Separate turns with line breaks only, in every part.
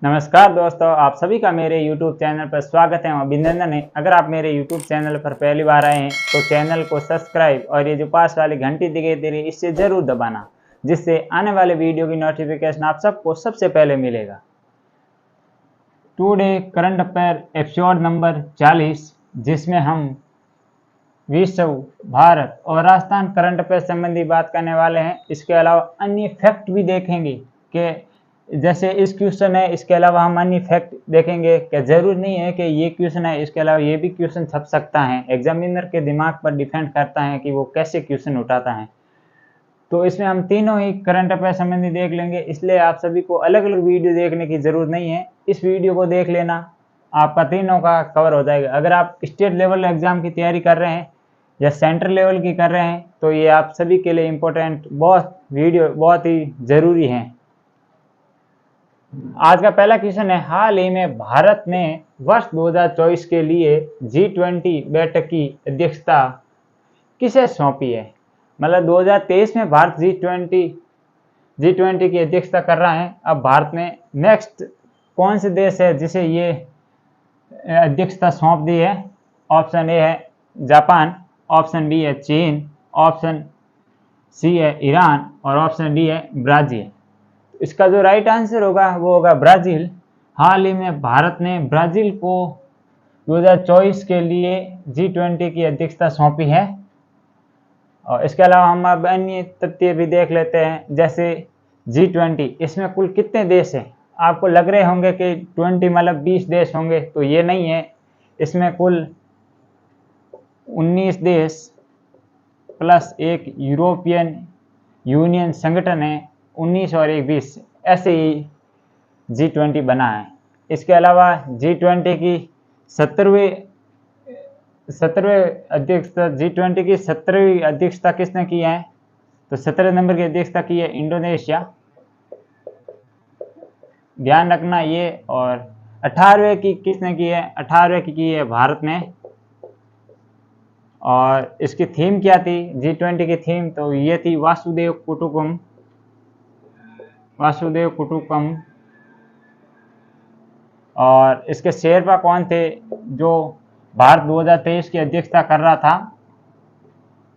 नमस्कार दोस्तों, आप सभी का मेरे YouTube चैनल पर स्वागत है। अभिनंदन है। अगर आप मेरे YouTube चैनल पर पहली बार आए हैं तो चैनल को सब्सक्राइब और ये जो पास वाली घंटी दिखाई दे रही है इससे ज़रूर दबाना, जिससे आने वाले वीडियो की नोटिफिकेशन आप सबको सबसे पहले मिलेगा। Today current affair episode number 40, जिसमें हम विश्व, भारत और राजस्थान करंट अफेयर संबंधी बात करने वाले हैं। इसके अलावा अन्य फैक्ट भी देखेंगे कि जैसे इस क्वेश्चन है, इसके अलावा हम अन्य फैक्ट देखेंगे कि जरूर नहीं है कि ये क्वेश्चन है, इसके अलावा ये भी क्वेश्चन छप सकता है। एग्जामिनर के दिमाग पर डिपेंड करता है कि वो कैसे क्वेश्चन उठाता है। तो इसमें हम तीनों ही करंट अफेयर संबंधी देख लेंगे, इसलिए आप सभी को अलग अलग वीडियो देखने की जरूरत नहीं है। इस वीडियो को देख लेना, आपका तीनों का कवर हो जाएगा। अगर आप स्टेट लेवल एग्जाम की तैयारी कर रहे हैं या सेंट्रल लेवल की कर रहे हैं तो ये आप सभी के लिए इम्पोर्टेंट वीडियो बहुत ही जरूरी है। आज का पहला क्वेश्चन है, हाल ही में भारत ने वर्ष 2024 के लिए G20 बैठक की अध्यक्षता किसे सौंपी है। मतलब 2023 में भारत G20 की अध्यक्षता कर रहा है। अब भारत ने नेक्स्ट कौन से देश है जिसे ये अध्यक्षता सौंप दी है। ऑप्शन ए है जापान, ऑप्शन बी है चीन, ऑप्शन सी है ईरान और ऑप्शन डी है ब्राजील। इसका जो राइट आंसर होगा वो होगा ब्राजील। हाल ही में भारत ने ब्राजील को 2024 के लिए G20 की अध्यक्षता सौंपी है। और इसके अलावा हम अब अन्य तथ्य भी देख लेते हैं, जैसे G20 इसमें कुल कितने देश हैं। आपको लग रहे होंगे कि 20 मतलब 20 देश होंगे, तो ये नहीं है। इसमें कुल 19 देश प्लस एक यूरोपियन यूनियन संगठन है, 19 और 20 ऐसे ही G20 बना है। इसके अलावा G20 की 17वीं अध्यक्षता G20 की 17वीं अध्यक्षता किसने की है, तो 17 नंबर की अध्यक्षता की है इंडोनेशिया, ध्यान रखना ये। और 18वें की किसने की है, 18वें की है भारत ने। और इसकी थीम क्या थी G20 की थीम, तो ये थी वासुदेव कुटुंबकम। और इसके शेरपा कौन थे जो भारत 2023 की अध्यक्षता कर रहा था।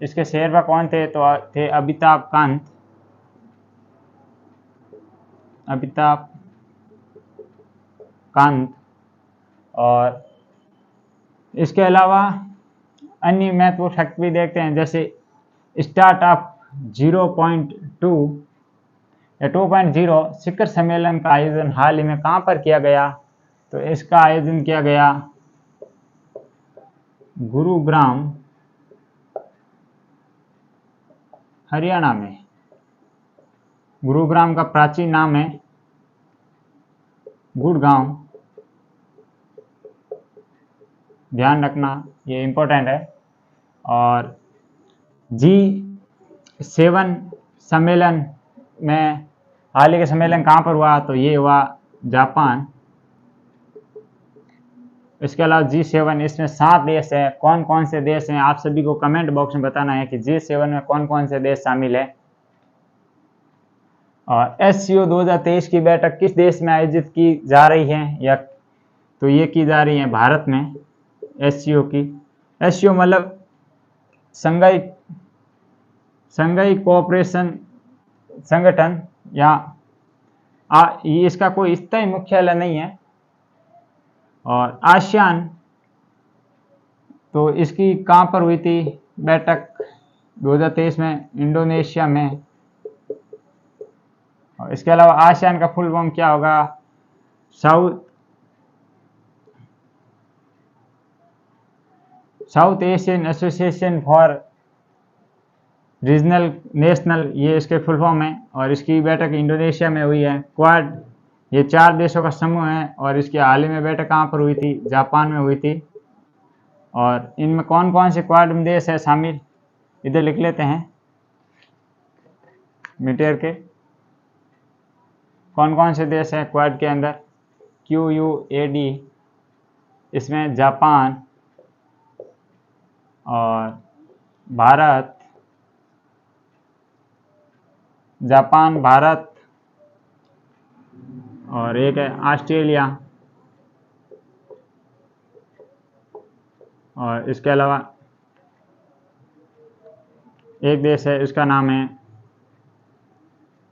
इसके शेरपा कौन थे, तो थे अमिताभ कांत। और इसके अलावा अन्य महत्वपूर्ण फैक्ट भी देखते हैं, जैसे स्टार्टअप 0.2 या 2.0 शिखर सम्मेलन का आयोजन हाल ही में कहाँ पर किया गया, तो इसका आयोजन किया गया गुरुग्राम, हरियाणा में। गुरुग्राम का प्राचीन नाम है गुड़गांव, ध्यान रखना ये इम्पोर्टेंट है। और G7 सम्मेलन में हाल ही के सम्मेलन कहाँ पर हुआ, तो ये हुआ जापान। इसके अलावा G7 इसमें 7 देश हैं। कौन कौन से देश हैं आप सभी को कमेंट बॉक्स में बताना है कि G7 में कौन कौन से देश शामिल है। और SCO 2023 की बैठक किस देश में आयोजित की जा रही है, या तो ये की जा रही है भारत में। SCO की, SCO मतलब संघाई कोऑपरेशन संगठन, या इसका कोई स्थायी मुख्यालय नहीं है। और आसियान, तो इसकी कहाँ पर हुई थी बैठक 2023 में, इंडोनेशिया में। और इसके अलावा आसियान का फुल फॉर्म क्या होगा, south Asian association for regional national, ये इसके फुल फॉर्म है। और इसकी बैठक इंडोनेशिया में हुई है। क्वाड, ये 4 देशों का समूह है। और इसकी हाल ही में बैठक कहाँ पर हुई थी, जापान में हुई थी। और इनमें कौन कौन से क्वाड देश है शामिल, इधर लिख लेते हैं मीटर के, कौन कौन से देश हैं क्वाड के अंदर। QUAD, इसमें जापान और भारत, और एक है ऑस्ट्रेलिया, और इसके अलावा एक देश है उसका नाम है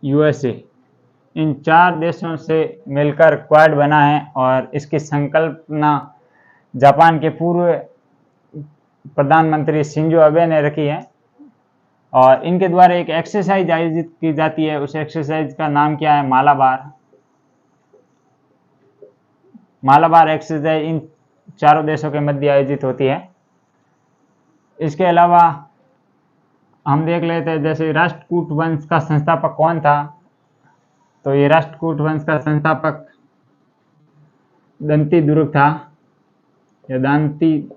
यूएसए। इन 4 देशों से मिलकर क्वाड बना है और इसकी संकल्पना जापान के पूर्व प्रधानमंत्री शिंजो अबे ने रखी है। और इनके द्वारा एक एक्सरसाइज आयोजित की जाती है, उस एक्सरसाइज का नाम क्या है? मालाबार। मालाबार एक्सरसाइज इन 4 देशों के मध्य आयोजित होती है। इसके अलावा हम देख लेते हैं, जैसे राष्ट्रकूट वंश का संस्थापक कौन था? तो ये राष्ट्रकूट वंश का संस्थापक दंती दुर्ग था, या दांती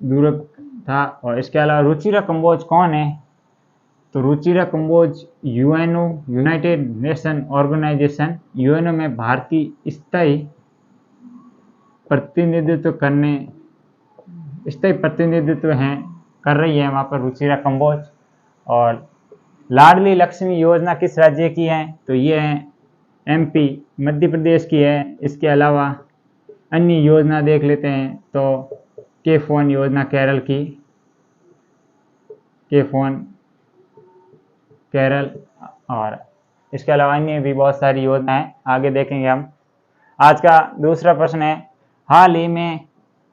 दुर्ग था। और इसके अलावा रुचिरा कंबोज कौन है? तो Ruchira Kamboj UNO, United Nation Organisation, UNO में भारतीय स्थायी प्रतिनिधित्व हैं कर रही है वहाँ पर रुचिरा कंबोज। और लाडली लक्ष्मी योजना किस राज्य की है? तो ये है एमपी, मध्य प्रदेश की है। इसके अलावा अन्य योजना देख लेते हैं, तो के फोन योजना केरल की, के फोन केरल। और इसके अलावा अन्य भी बहुत सारी योजनाएं आगे देखेंगे हम। आज का दूसरा प्रश्न है, हाल ही में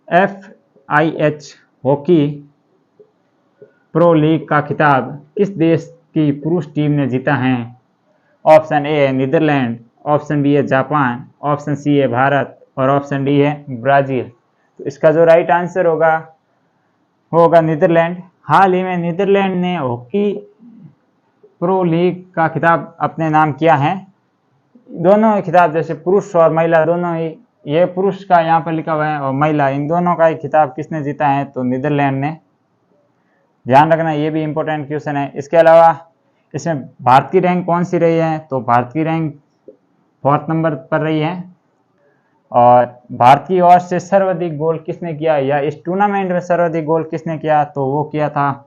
FIH हॉकी प्रो लीग का खिताब किस देश की पुरुष टीम ने जीता है? ऑप्शन ए है नीदरलैंड, ऑप्शन बी है जापान, ऑप्शन सी है भारत, और ऑप्शन डी है ब्राजील। तो इसका जो राइट आंसर होगा नीदरलैंड। हाल ही में नीदरलैंड ने हॉकी प्रो लीग का खिताब अपने नाम किया है। दोनों ही खिताब, जैसे पुरुष और महिला दोनों ही, ये पुरुष का यहाँ पर लिखा हुआ है और महिला, इन दोनों का ही खिताब किसने जीता है? तो नीदरलैंड ने। ध्यान रखना, ये भी इंपॉर्टेंट क्वेश्चन है। इसके अलावा इसमें भारत की रैंक कौन सी रही है? तो भारत की रैंक 4th नंबर पर रही है। और भारत की ओर से सर्वाधिक गोल किसने किया, या इस टूर्नामेंट में सर्वाधिक गोल किसने किया? तो वो किया था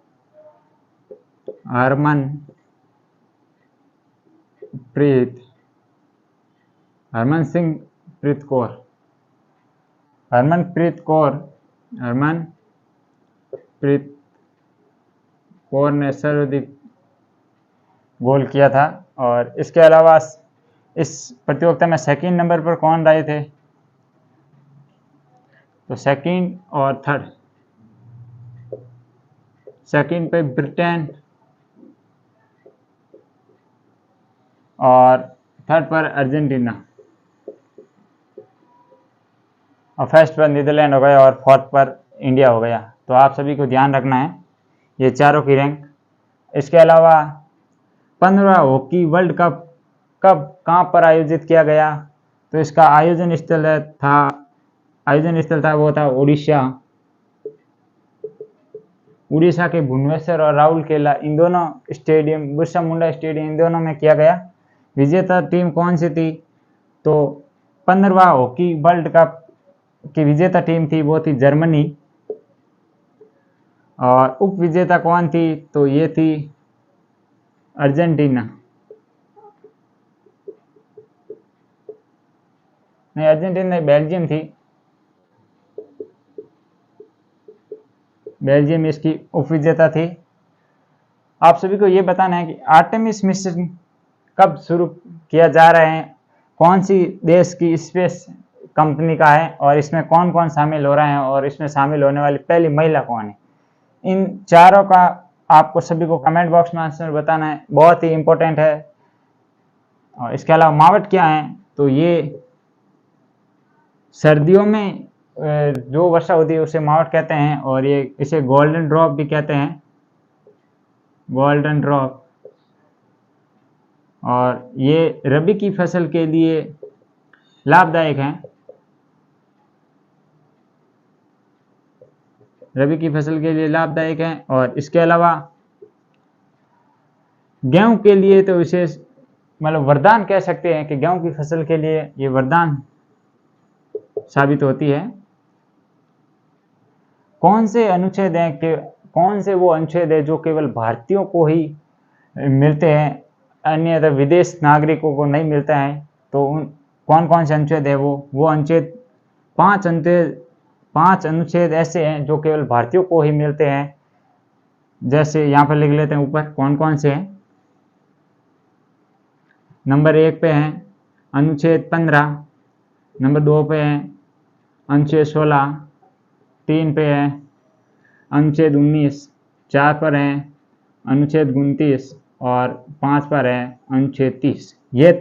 हरमनप्रीत कौर ने सर्वाधिक गोल किया था। और इसके अलावा इस प्रतियोगिता में 2nd नंबर पर कौन रहे थे? तो 2nd और 3rd, 2nd पे ब्रिटेन और 3rd पर अर्जेंटीना, और 1st पर नीदरलैंड हो गया और 4th पर इंडिया हो गया। तो आप सभी को ध्यान रखना है ये चारों की रैंक। इसके अलावा 15वां हॉकी वर्ल्ड कप कब कहाँ पर आयोजित किया गया? तो इसका आयोजन स्थल था वो था उड़ीसा के भुवनेश्वर और राउरकेला, इन दोनों स्टेडियम, बिरसा मुंडा स्टेडियम, इन दोनों में किया गया। विजेता टीम कौन सी थी? तो 15वां हॉकी वर्ल्ड कप की विजेता टीम थी वो थी जर्मनी। और उप विजेता कौन थी? तो ये थी अर्जेंटीना। नहीं, अर्जेंटीना बेल्जियम थी, बेल्जियम इसकी उप विजेता थी। आप सभी को ये बताना है कि आर्टेमिस मिशन कब शुरू किया जा रहे हैं, कौन सी देश की स्पेस कंपनी का है, और इसमें कौन कौन शामिल हो रहे हैं, और इसमें शामिल होने वाली पहली महिला कौन है? इन चारों का आपको सभी को कमेंट बॉक्स में आंसर बताना है, बहुत ही इंपॉर्टेंट है। और इसके अलावा मावट क्या है? तो ये सर्दियों में जो वर्षा होती है उसे मावट कहते हैं, और ये इसे गोल्डन ड्रॉप भी कहते हैं, गोल्डन ड्रॉप। और ये रबी की फसल के लिए लाभदायक हैं, रबी की फसल के लिए लाभदायक हैं। और इसके अलावा गेहूं के लिए तो विशेष, मतलब वरदान कह सकते हैं कि गेहूं की फसल के लिए ये वरदान साबित होती है। कौन से अनुच्छेद हैं कि कौन से वो अनुच्छेद है जो केवल भारतीयों को ही मिलते हैं, अन्य विदेश नागरिकों को नहीं मिलता है? तो कौन कौन से अनुच्छेद है वो अनुच्छेद 5 अनुच्छेद ऐसे हैं जो केवल भारतीयों को ही मिलते हैं। जैसे यहाँ पर लिख लेते हैं ऊपर कौन कौन से हैं। नंबर 1 पे हैं अनुच्छेद 15, नंबर 2 पे हैं अनुच्छेद 16, 3 पे है अनुच्छेद 19, 4 पर है अनुच्छेद 29 और 5 पर है अनुच्छेद 30। ये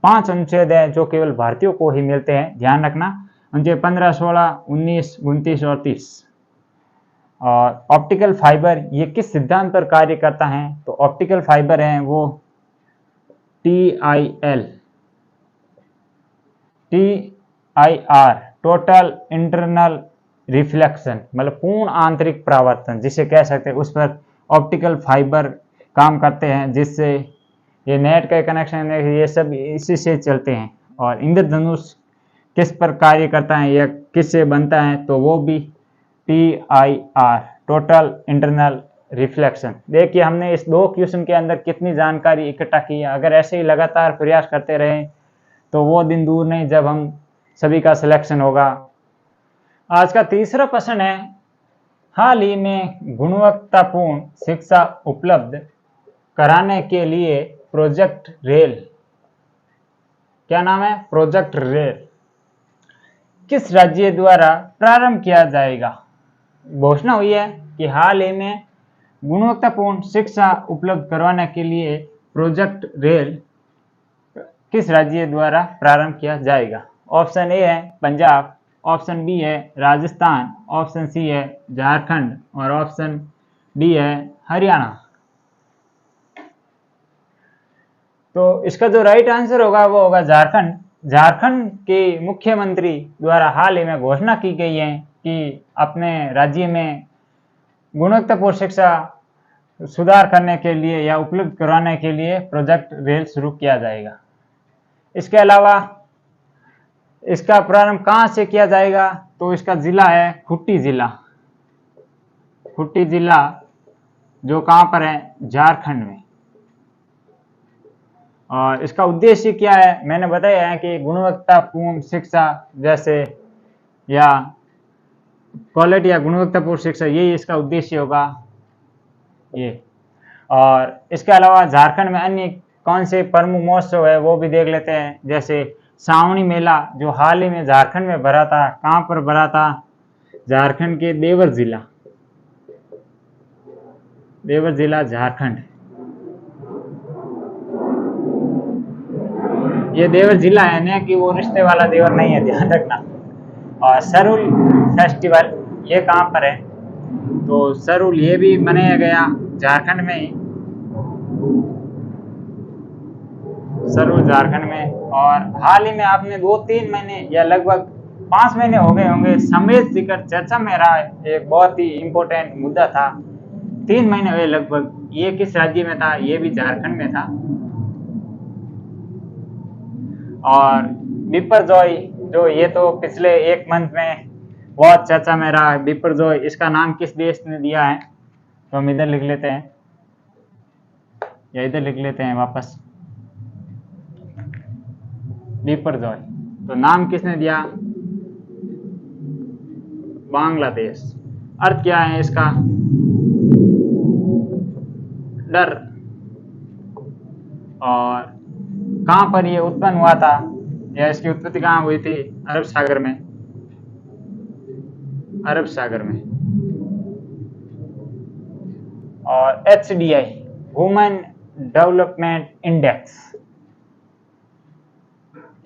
5 अनुच्छेद है जो केवल भारतीयों को ही मिलते हैं, ध्यान रखना। अनुच्छेद 15, 16, 19, 29 और 30। और ऑप्टिकल फाइबर ये किस सिद्धांत पर कार्य करता है? तो ऑप्टिकल फाइबर है वो TIR टोटल इंटरनल रिफ्लेक्शन, मतलब पूर्ण आंतरिक परावर्तन जिसे कह सकते हैं, उस पर ऑप्टिकल फाइबर काम करते हैं, जिससे ये नेट का कनेक्शन है, ये सब इसी से चलते हैं। और इंद्रधनुष किस पर कार्य करता है या किस से बनता है? तो वो भी TIR टोटल इंटरनल रिफ्लेक्शन। देखिए हमने इस 2 क्वेश्चन के अंदर कितनी जानकारी इकट्ठा की है। अगर ऐसे ही लगातार प्रयास करते रहें तो वो दिन दूर नहीं जब हम सभी का सिलेक्शन होगा। आज का तीसरा प्रश्न है, हाल ही में गुणवत्तापूर्ण शिक्षा उपलब्ध कराने के लिए प्रोजेक्ट रेल, क्या नाम है? प्रोजेक्ट रेल किस राज्य द्वारा प्रारंभ किया जाएगा? घोषणा हुई है कि हाल ही में गुणवत्तापूर्ण शिक्षा उपलब्ध करवाने के लिए प्रोजेक्ट रेल किस राज्य द्वारा प्रारंभ किया जाएगा? ऑप्शन ए है पंजाब, ऑप्शन बी है राजस्थान, ऑप्शन सी है झारखंड और ऑप्शन डी है हरियाणा। तो इसका जो राइट आंसर होगा वो होगा झारखंड। झारखंड के मुख्यमंत्री द्वारा हाल ही में घोषणा की गई है कि अपने राज्य में गुणवत्तापूर्ण शिक्षा सुधार करने के लिए या उपलब्ध कराने के लिए प्रोजेक्ट रेल शुरू किया जाएगा। इसके अलावा इसका प्रारंभ कहाँ से किया जाएगा? तो इसका जिला है खूंटी जिला। खूंटी जिला जो कहाँ पर है? झारखंड में। और इसका उद्देश्य क्या है? मैंने बताया है कि गुणवत्तापूर्ण शिक्षा जैसे या क्वालिटी या गुणवत्तापूर्ण शिक्षा, यही इसका उद्देश्य होगा ये। और इसके अलावा झारखंड में अन्य कौन से प्रमुख महोत्सव है वो भी देख लेते हैं। जैसे सावणी मेला जो हाल ही में झारखंड में भरा था। कहाँ पर भरा था? झारखंड के देवर जिला, देवर जिला झारखंड। ये देवर जिला है ना कि वो रिश्ते वाला देवर नहीं है, ध्यान रखना। और सरुल फेस्टिवल ये कहाँ पर है? तो सरुल ये भी मनाया गया झारखंड में ही, सरुल झारखंड में। और हाल ही में आपने 2-3 महीने या लगभग 5 महीने हो गए होंगे, समेत शिखर चर्चा में रहा, एक बहुत ही इंपॉर्टेंट मुद्दा था। 3 महीने हुए लगभग। ये किस राज्य में था? ये भी झारखंड में था। और बिपरजॉय जो ये तो पिछले 1 मंथ में बहुत चर्चा में रहा है। बिपरजॉय इसका नाम किस देश ने दिया है? तो हम इधर लिख लेते हैं या इधर लिख लेते हैं वापस, बिपरजॉय। तो नाम किसने दिया? बांग्लादेश। अर्थ क्या है इसका? डर। और कहां पर ये उत्पन्न हुआ था या इसकी उत्पत्ति कहां हुई थी? अरब सागर में, अरब सागर में। और HDI ह्यूमन डेवलपमेंट इंडेक्स,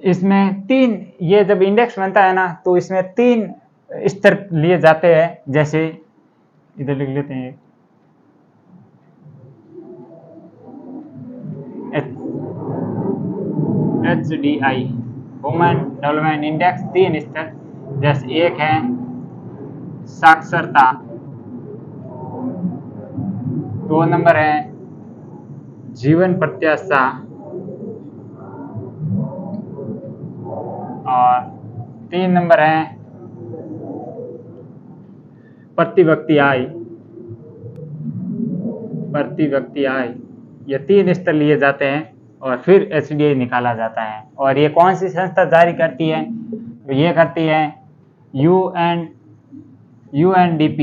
इसमें 3, ये जब इंडेक्स बनता है ना तो इसमें 3 स्तर लिए जाते हैं। जैसे इधर लिख लेते हैं HDI ह्यूमन डेवलपमेंट इंडेक्स 3 स्तर। जैसे एक है साक्षरता, 2 नंबर है जीवन प्रत्याशा और 3 नंबर है प्रति व्यक्ति आय, प्रति व्यक्ति आय। ये 3 स्तर लिए जाते हैं। और फिर HDI निकाला जाता है। और ये कौन सी संस्था जारी करती है? तो ये करती है UNDP,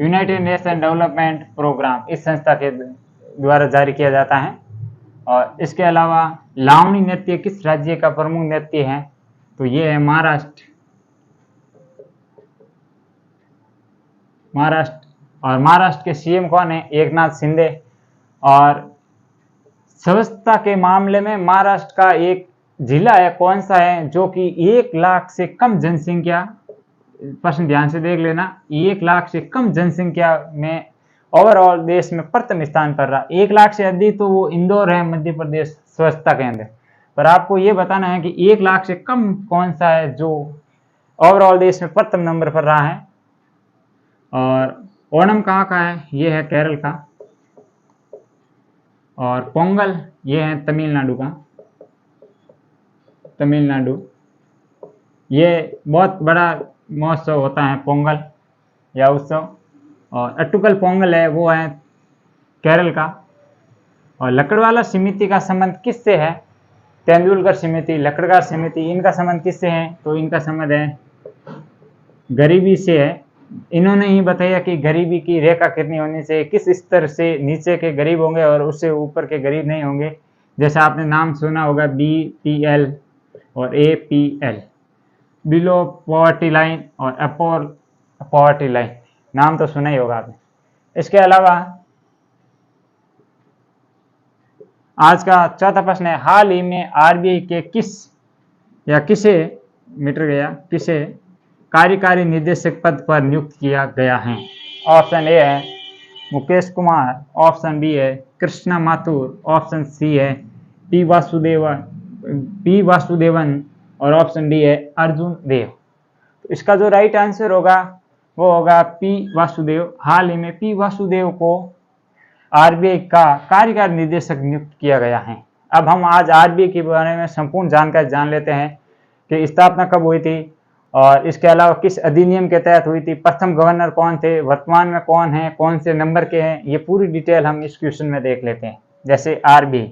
United Nation Development Programme, इस संस्था के द्वारा जारी किया जाता है। और इसके अलावा लावणी नृत्य किस राज्य का प्रमुख नृत्य है? तो ये है महाराष्ट्र। और महाराष्ट्र के CM कौन है? एकनाथ शिंदे। और स्वच्छता के मामले में महाराष्ट्र का एक जिला है, कौन सा है, जो कि 1 लाख से कम जनसंख्या, प्रश्न ध्यान से देख लेना, 1 लाख से कम जनसंख्या में ओवरऑल देश में प्रथम स्थान पर रहा। 1 लाख से अधिक तो वो इंदौर है, मध्य प्रदेश, स्वच्छता केंद्र। पर आपको ये बताना है कि 1 लाख से कम कौन सा है जो ओवरऑल देश में प्रथम नंबर पर रहा है। और ओणम कहाँ का है? ये है केरल का। और पोंगल ये है तमिलनाडु का। तमिलनाडु, ये बहुत बड़ा महोत्सव होता है पोंगल या उत्सव। और अट्टुकल पोंगल है, वो है केरल का। और लकड़वाला समिति का संबंध किससे है? तेंदुलकर समिति, लकड़गार समिति, इनका संबंध किससे है? तो इनका संबंध है गरीबी से है। इन्होंने ही बताया कि गरीबी की रेखा कितनी होनी चाहिए, किस स्तर से नीचे के गरीब होंगे और उससे ऊपर के गरीब नहीं होंगे। जैसे आपने नाम सुना होगा BPL और APL, बिलो पॉवर्टी लाइन और अपोर पॉवर्टी लाइन, नाम तो सुना ही होगा आपने। इसके अलावा आज का चौथा प्रश्न है, हाल ही में RBI के किसे कार्यकारी निदेशक पद पर नियुक्त किया गया है? ऑप्शन ए है मुकेश कुमार, ऑप्शन बी है कृष्णा माथुर, ऑप्शन सी है पी वासुदेवन और ऑप्शन डी है अर्जुन देव। तो इसका जो राइट आंसर होगा वो होगा पी वासुदेव। हाल ही में पी वासुदेव को RBI का कार्यकारी निदेशक नियुक्त किया गया है। अब हम आज RBI के बारे में संपूर्ण जानकारी जान लेते हैं कि स्थापना कब हुई थी और इसके अलावा किस अधिनियम के तहत हुई थी, प्रथम गवर्नर कौन थे, वर्तमान में कौन है, कौन से नंबर के हैं, ये पूरी डिटेल हम इस क्वेश्चन में देख लेते हैं। जैसे RBI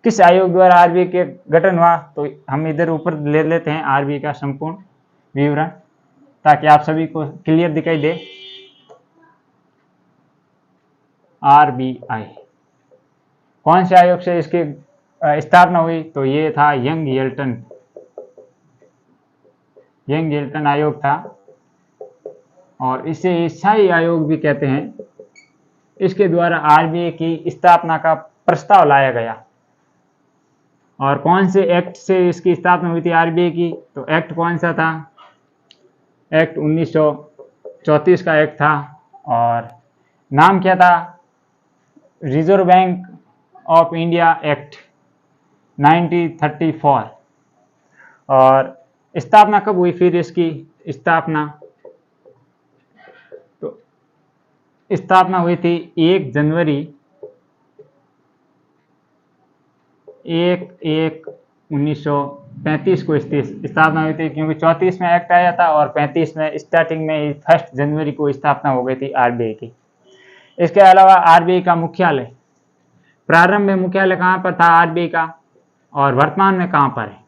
किस आयोग द्वारा RBI के गठन हुआ, तो हम इधर ऊपर ले लेते हैं RBI का संपूर्ण विवरण ताकि आप सभी को क्लियर दिखाई दे। RBI कौन से आयोग से इसकी स्थापना हुई, तो ये था यंग हिल्टन आयोग था और इसे ईसाई आयोग भी कहते हैं। इसके द्वारा RBI की स्थापना का प्रस्ताव लाया गया। और कौन से एक्ट से इसकी स्थापना हुई थी RBI की, तो एक्ट कौन सा था? एक्ट 1934 का एक्ट था और नाम क्या था? Reserve bank of India act 1934। और स्थापना कब हुई फिर इसकी स्थापना, तो स्थापना हुई थी 1 जनवरी 1935 को स्थापना हुई थी, क्योंकि 34 में एक्ट आया था और 35 में स्टार्टिंग में 1 जनवरी को स्थापना हो गई थी RBI की। इसके अलावा RBI का मुख्यालय, प्रारंभ में मुख्यालय कहाँ पर था RBI का और वर्तमान में कहाँ पर है,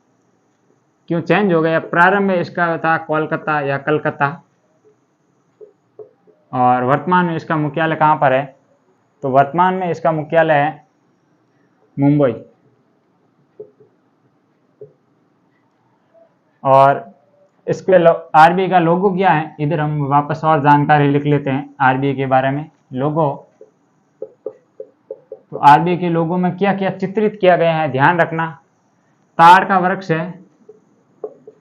क्यों चेंज हो गया? प्रारंभ में इसका था कोलकाता या कलकत्ता और वर्तमान में इसका मुख्यालय कहाँ पर है, तो वर्तमान में इसका मुख्यालय है मुंबई। और इसके RBI का लोगो क्या है, इधर हम वापस और जानकारी लिख लेते हैं RBI के बारे में। लोगो, तो RBI के लोगो में क्या क्या चित्रित किया गया है, ध्यान रखना। ताड़ का वृक्ष है,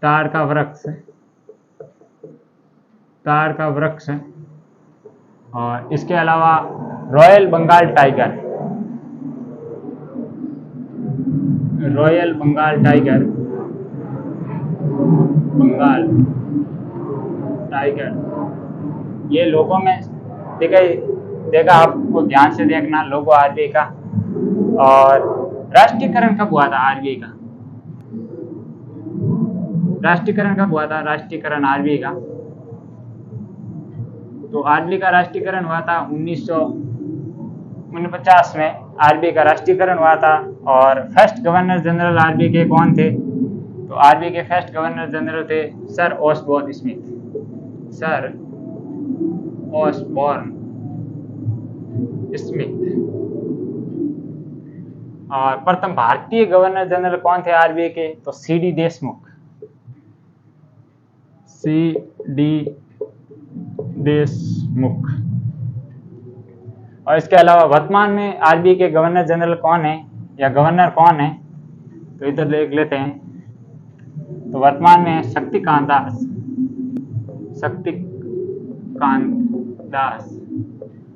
ताड़ का वृक्ष है। और इसके अलावा रॉयल बंगाल टाइगर, ये लोगों में देखा आपको ध्यान से देखना लोगो RBI का। और राष्ट्रीयकरण कब हुआ था RBI का? राष्ट्रीयकरण RBI का, तो RBI का राष्ट्रीयकरण हुआ था 1949 में। आरबीआई का राष्ट्रीयकरण हुआ था। और फर्स्ट गवर्नर जनरल आरबीआई के कौन थे? तो आरबीआई के फर्स्ट गवर्नर जनरल थे sir Osborne Smith. Sir Osborne Smith. और प्रथम भारतीय गवर्नर जनरल कौन थे आरबीआई के? तो सीडी देशमुख। सीडी देशमुख। और इसके अलावा वर्तमान में आरबीआई के गवर्नर जनरल कौन है या गवर्नर कौन है? तो इधर देख लेते हैं। तो वर्तमान में शक्तिकांत दास। शक्तिकांत दास।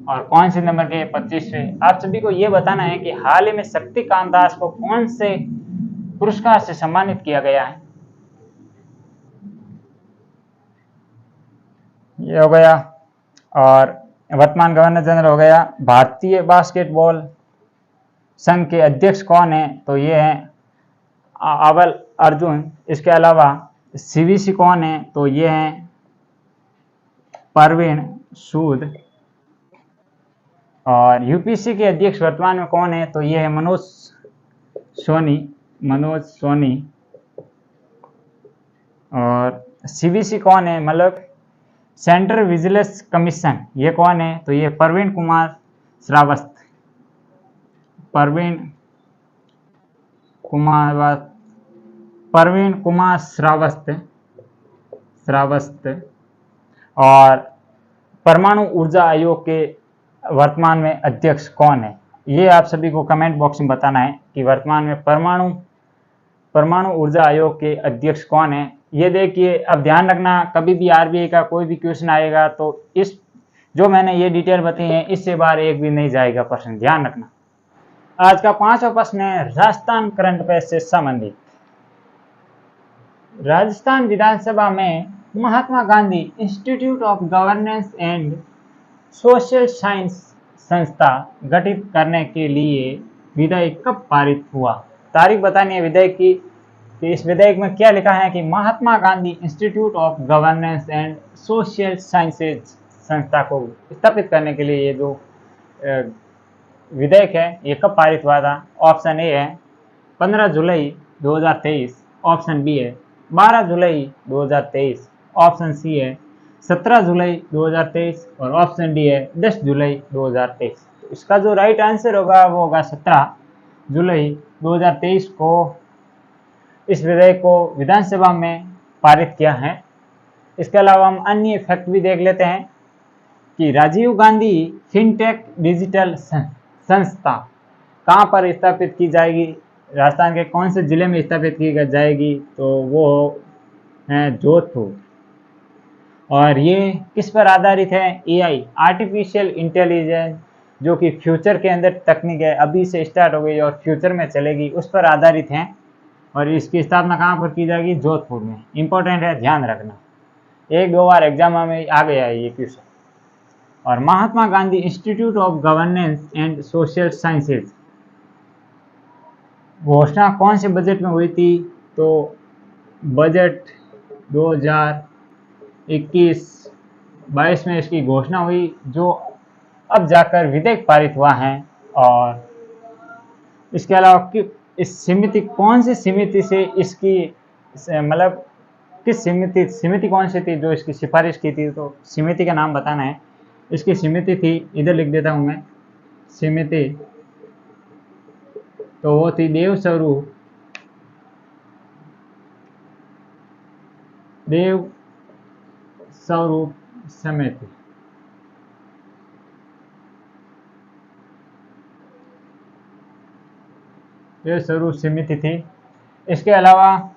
और कौन से नंबर के? 25वें। आप सभी को यह बताना है कि हाल ही में शक्तिकांत दास को कौन से पुरस्कार से सम्मानित किया गया है? ये हो गया। और वर्तमान गवर्नर जनरल हो गया। भारतीय बास्केटबॉल संघ के अध्यक्ष कौन है? तो ये हैं अवल अर्जुन। इसके अलावा सीवीसी कौन है? तो ये हैं परवीन सूद। और यूपीसी के अध्यक्ष वर्तमान में कौन है? तो ये है मनोज सोनी। और सीवीसी कौन है? मतलब सेंट्रल विजिलेंस कमीशन, ये कौन है? तो ये प्रवीण कुमार श्रावस्त। श्रावस्त। और परमाणु ऊर्जा आयोग के वर्तमान में अध्यक्ष कौन है? ये आप सभी को कमेंट बॉक्स में बताना है कि वर्तमान में परमाणु ऊर्जा आयोग के अध्यक्ष कौन है। ये देखिए, अब ध्यान रखना, कभी भी आरबीआई का कोई भी क्वेश्चन आएगा तो इस जो मैंने ये डिटेल बताई है इससे बाहर एक भी नहीं जाएगा प्रश्न, ध्यान रखना। आज का 5वां प्रश्न है राजस्थान करंट अफेयर से संबंधित। राजस्थान विधानसभा में Mahatma Gandhi institute of governance and social science संस्था गठित करने के लिए विधेयक कब पारित हुआ? तारीख बतानी है विधेयक की। कि इस विधेयक में क्या लिखा है कि Mahatma Gandhi institute of governance and social sciences संस्था को स्थापित करने के लिए ये जो विधेयक है ये कब पारित हुआ था? ऑप्शन ए है 15 जुलाई 2023, ऑप्शन बी है 12 जुलाई 2023, ऑप्शन सी है 17 जुलाई 2023 और ऑप्शन डी है 10 जुलाई 2023। तो इसका जो राइट आंसर होगा वो होगा 17 जुलाई 2023 को इस विधेयक को विधानसभा में पारित किया है। इसके अलावा हम अन्य फैक्ट भी देख लेते हैं कि राजीव गांधी फिनटेक डिजिटल संस्था कहाँ पर स्थापित की जाएगी? राजस्थान के कौन से जिले में स्थापित की जाएगी? तो वो है जोधपुर। और ये किस पर आधारित है? एआई, आर्टिफिशियल इंटेलिजेंस, जो कि फ्यूचर के अंदर तकनीक है, अभी से स्टार्ट हो गई और फ्यूचर में चलेगी, उस पर आधारित है। और इसकी स्थापना कहाँ पर की जाएगी? जोधपुर में। इंपॉर्टेंट है, ध्यान रखना, 1-2 बार एग्जाम में आ गया है ये क्वेश्चन। और Mahatma Gandhi institute of governance and social sciences घोषणा कौन से बजट में हुई थी? तो बजट 2021-22 में इसकी घोषणा हुई, जो अब जाकर विधेयक पारित हुआ है। और इसके अलावा इस समिति कौन सी समिति से इसकी मतलब किस समिति कौन सी थी जो इसकी सिफारिश की थी? तो समिति का नाम बताना है। इसकी समिति थी, इधर लिख देता हूं मैं समिति, तो वो थी देव स्वरूप समिति। देव स्वरूप समिति थी। इसके अलावा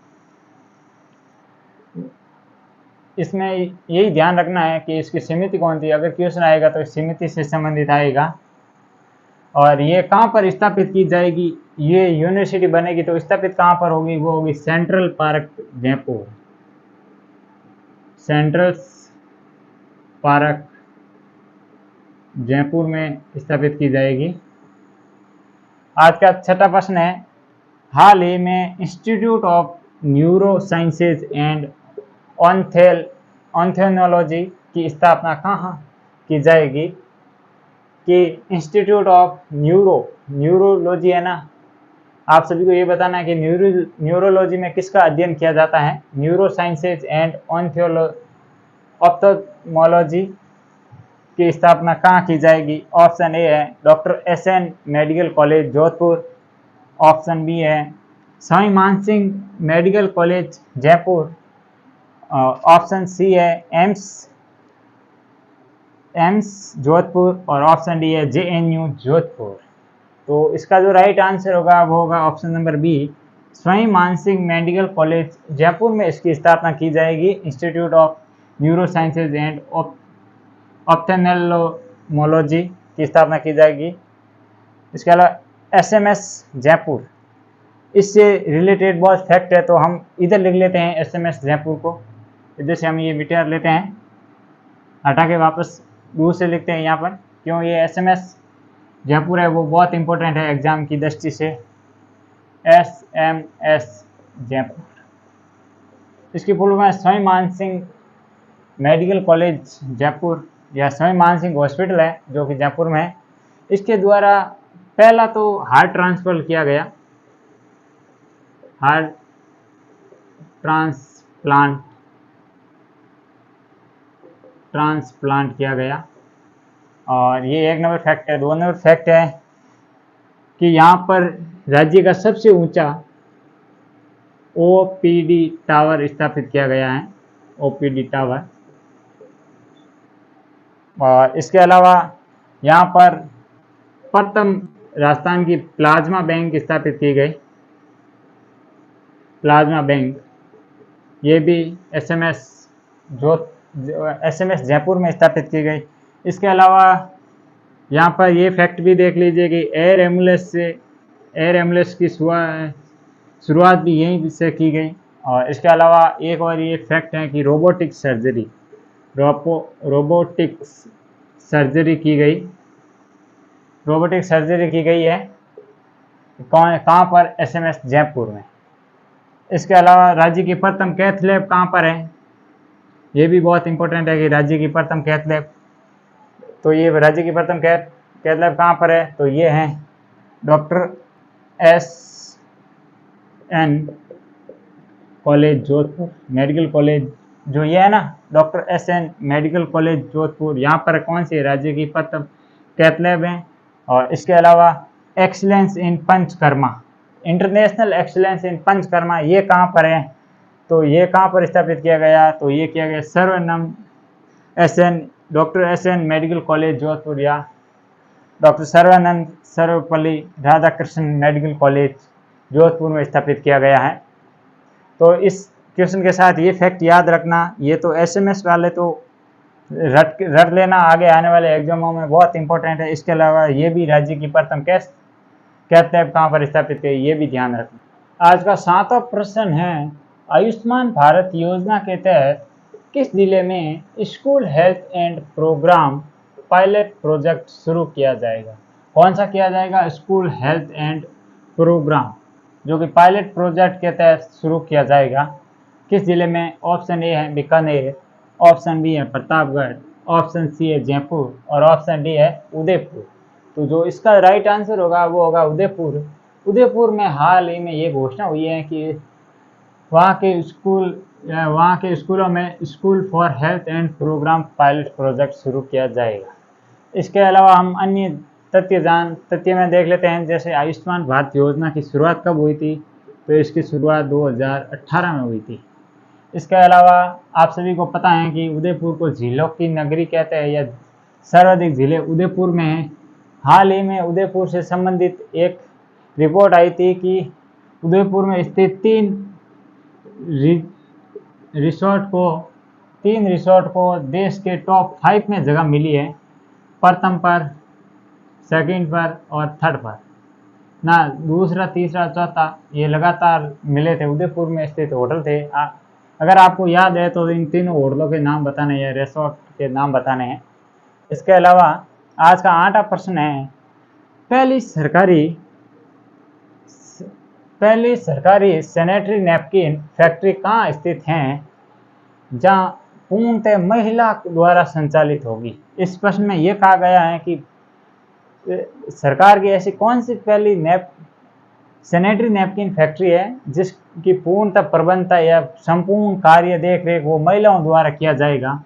इसमें यही ध्यान रखना है कि इसकी समिति कौन थी। अगर क्वेश्चन आएगा तो इस समिति से संबंधित आएगा। और ये कहाँ पर स्थापित की जाएगी? ये यूनिवर्सिटी बनेगी तो स्थापित कहाँ पर होगी? वो होगी central park Jaipur. Central park Jaipur में स्थापित की जाएगी। आज का 6वां प्रश्न है हाल ही में institute of neuro sciences and ophthalmology की स्थापना कहाँ की जाएगी? कि इंस्टीट्यूट ऑफ न्यूरो न्यूरोलॉजी है ना, आप सभी को ये बताना है कि न्यूरोलॉजी में किसका अध्ययन किया जाता है। न्यूरो साइंसेज एंड ऑप्थेल्मोलॉजी की स्थापना कहाँ की जाएगी। ऑप्शन ए है doctor SN medical college Jodhpur. Option B है Swami Mansingh medical college Jaipur. Option C है एम्स जोधपुर। और ऑप्शन डी है जेएनयू जोधपुर। तो इसका जो राइट आंसर होगा वो होगा option number B, Swami Mansingh medical college Jaipur में इसकी स्थापना की जाएगी। Institute of neuro sciences and ophthalmology की स्थापना की जाएगी। इसके अलावा एसएमएस जयपुर, इससे रिलेटेड बहुत फैक्ट है, तो हम इधर लिख लेते हैं एसएमएस जयपुर को। इधर से हम ये बिटियार लेते हैं, हटा के वापस दूर से लिखते हैं यहाँ पर, क्यों ये एसएमएस जयपुर है वो बहुत इंपॉर्टेंट है एग्जाम की दृष्टि से। एसएमएस जयपुर, इसकी फुल फॉर्म है स्वामी मानसिंह मेडिकल कॉलेज जयपुर, या स्वामी मानसिंह हॉस्पिटल है जो कि जयपुर में है। इसके द्वारा पहला तो हार्ट ट्रांसप्लांट किया गया, हार्ट ट्रांसप्लांट किया गया। और ये एक नंबर फैक्ट है। 2 नंबर फैक्ट है कि यहाँ पर राज्य का सबसे ऊंचा ओपीडी टावर स्थापित किया गया है, ओपीडी टावर। और इसके अलावा यहाँ पर प्रथम राजस्थान की प्लाज्मा बैंक स्थापित की गई, प्लाज्मा बैंक, ये भी एसएमएस जयपुर में स्थापित की गई। इसके अलावा यहाँ पर ये फैक्ट भी देख लीजिए कि एयर एम्बुलेंस की शुरुआत भी यहीं से की गई। और इसके अलावा एक और ये फैक्ट है कि रोबोटिक सर्जरी की गई है। कहाँ पर, एसएमएस जयपुर में। इसके अलावा राज्य की प्रथम कैथ लैब कहाँ पर है, ये भी बहुत इंपॉर्टेंट है कि राज्य की प्रथम कैथ लैब, तो ये राज्य की प्रथम कैथ लैब कहाँ पर है, तो ये है doctor S N college Jodhpur medical college, जो ये है ना doctor SN medical college Jodhpur, यहाँ पर कौन सी राज्य की प्रथम कैथ लैब है। और इसके अलावा excellence in panchakarma, international excellence in panchakarma, ये कहाँ पर है, तो ये कहाँ पर स्थापित किया गया, तो ये किया गया doctor SN medical college Jodhpur, या doctor Sarvepalli Radhakrishnan medical college Jodhpur में स्थापित किया गया है। तो इस क्वेश्चन के साथ ये फैक्ट याद रखना, ये तो एसएमएस वाले तो रट लेना, आगे आने वाले एग्जामों में बहुत इंपॉर्टेंट है। इसके अलावा ये भी राज्य की प्रथम कैथ लैब कहाँ पर स्थापित है, ये भी ध्यान रखना। आज का 7वां प्रश्न है, आयुष्मान भारत योजना के तहत किस जिले में school health and programme pilot project शुरू किया जाएगा। कौन सा किया जाएगा, स्कूल हेल्थ एंड प्रोग्राम, जो कि पायलट प्रोजेक्ट के तहत शुरू किया जाएगा, किस जिले में। ऑप्शन ए है बीकानेर, ऑप्शन बी है प्रतापगढ़, ऑप्शन सी है जयपुर और ऑप्शन डी है उदयपुर। तो जो इसका राइट आंसर होगा वो होगा उदयपुर। उदयपुर में हाल ही में ये घोषणा हुई है कि वहाँ के स्कूलों में school for health and programme pilot project शुरू किया जाएगा। इसके अलावा हम अन्य तथ्य में देख लेते हैं, जैसे आयुष्मान भारत योजना की शुरुआत कब हुई थी, तो इसकी शुरुआत 2018 में हुई थी। इसके अलावा आप सभी को पता है कि उदयपुर को झीलों की नगरी कहते हैं, या सर्वाधिक झीलें उदयपुर में हैं। हाल ही में उदयपुर से संबंधित एक रिपोर्ट आई थी कि उदयपुर में स्थित 3 रिसोर्ट को देश के टॉप 5 में जगह मिली है, प्रथम पर, सेकंड पर और थर्ड पर ना, दूसरा, तीसरा, चौथा ये लगातार मिले थे। उदयपुर में स्थित होटल थे। अगर आपको याद है तो इन तीनों होटलों के नाम बताने या रिसोर्ट के नाम बताने हैं। इसके अलावा आज का 8वां प्रश्न है, पहली सरकारी सैनिटरी नैपकिन फैक्ट्री कहाँ स्थित हैं जहाँ पूर्णतः महिला द्वारा संचालित होगी। इस प्रश्न में यह कहा गया है कि सरकार की ऐसी कौन सी पहली सैनिटरी नैपकिन फैक्ट्री है जिसकी पूर्णतः प्रबंधता या संपूर्ण कार्य देख रेख वो महिलाओं द्वारा किया जाएगा?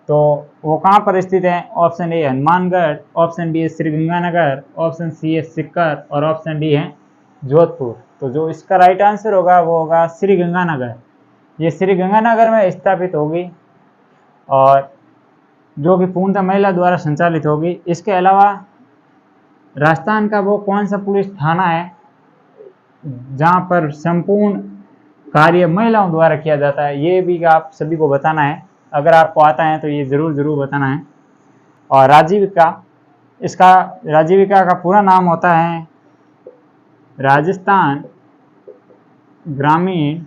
तो वो कहाँ पर स्थित है? Option A Hanumangarh, option B है श्रीगंगानगर, ऑप्शन सी है सीकर और ऑप्शन डी है जोधपुर। तो जो इसका राइट आंसर होगा वो होगा श्रीगंगानगर। ये श्रीगंगानगर में स्थापित होगी और जो कि पूर्णतः महिला द्वारा संचालित होगी। इसके अलावा राजस्थान का वो कौन सा पुलिस थाना है जहाँ पर संपूर्ण कार्य महिलाओं द्वारा किया जाता है, ये भी आप सभी को बताना है। अगर आपको आता है तो ये ज़रूर बताना है। और राजीविका, इसका राजीविका का पूरा नाम होता है राजस्थान ग्रामीण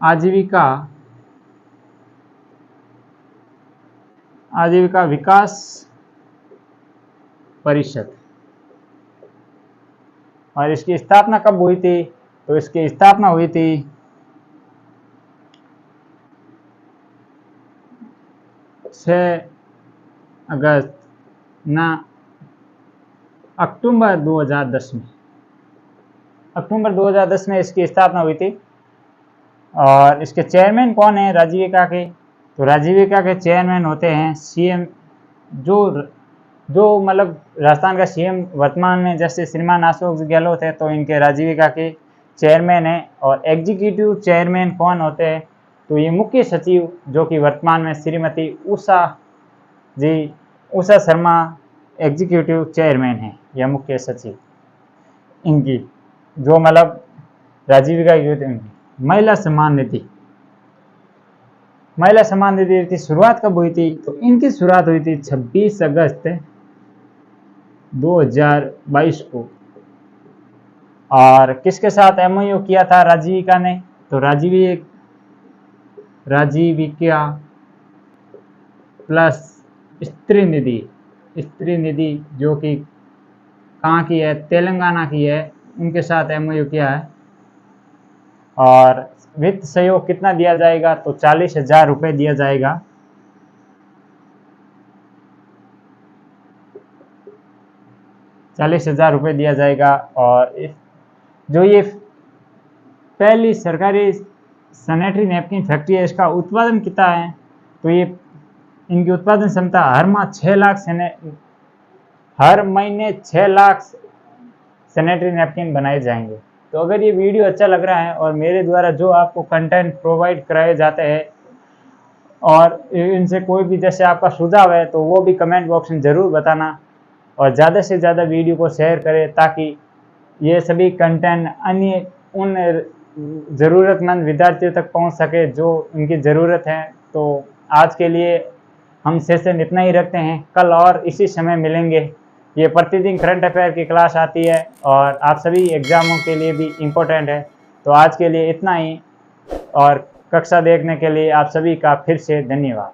आजीविका विकास परिषद। और इसकी स्थापना कब हुई थी? तो इसकी स्थापना हुई थी 6 अगस्त अक्टूबर 2010 में। अक्टूबर 2010 में इसकी स्थापना हुई थी। और इसके चेयरमैन कौन है राजीविका के? तो राजीविका के चेयरमैन होते हैं सीएम, जो मतलब राजस्थान का सीएम वर्तमान में जैसे श्रीमान अशोक गहलोत है, तो इनके राजीविका के चेयरमैन है। और एग्जीक्यूटिव चेयरमैन कौन होते हैं? तो ये मुख्य सचिव जो कि वर्तमान में श्रीमती उषा शर्मा एग्जीक्यूटिव चेयरमैन है या मुख्य सचिव इनकी, जो मतलब राजीविका की महिला सम्मान निधि। महिला सम्मान निधि की शुरुआत कब हुई थी? तो इनकी शुरुआत हुई थी 26 अगस्त 2022 को। और किसके साथ एमओयू किया था राजीविका ने? तो राजीविका प्लस स्त्री निधि जो कि कहाँ की है? तेलंगाना की है, उनके साथ एमओयू किया है। और वित्त सहयोग कितना दिया जाएगा? तो 40,000 रुपये दिया जाएगा। दिया जाएगा। और जो ये पहली सरकारी सैनिटरी नैपकिन फैक्ट्री है, इसका उत्पादन कितना है? तो ये इनकी उत्पादन क्षमता हर महीने 6 लाख सैनिटरी नैपकिन बनाए जाएंगे। तो अगर ये वीडियो अच्छा लग रहा है और मेरे द्वारा जो आपको कंटेंट प्रोवाइड कराए जाते हैं और इनसे कोई भी जैसे आपका सुझाव है तो वो भी कमेंट बॉक्स में ज़रूर बताना। और ज़्यादा से ज़्यादा वीडियो को शेयर करें ताकि ये सभी कंटेंट अन्य उन ज़रूरतमंद विद्यार्थियों तक पहुंच सके जो उनकी ज़रूरत है। तो आज के लिए हम सेशन इतना ही रखते हैं, कल और इसी समय मिलेंगे। ये प्रतिदिन करंट अफेयर की क्लास आती है और आप सभी एग्ज़ामों के लिए भी इम्पोर्टेंट है। तो आज के लिए इतना ही और कक्षा देखने के लिए आप सभी का फिर से धन्यवाद।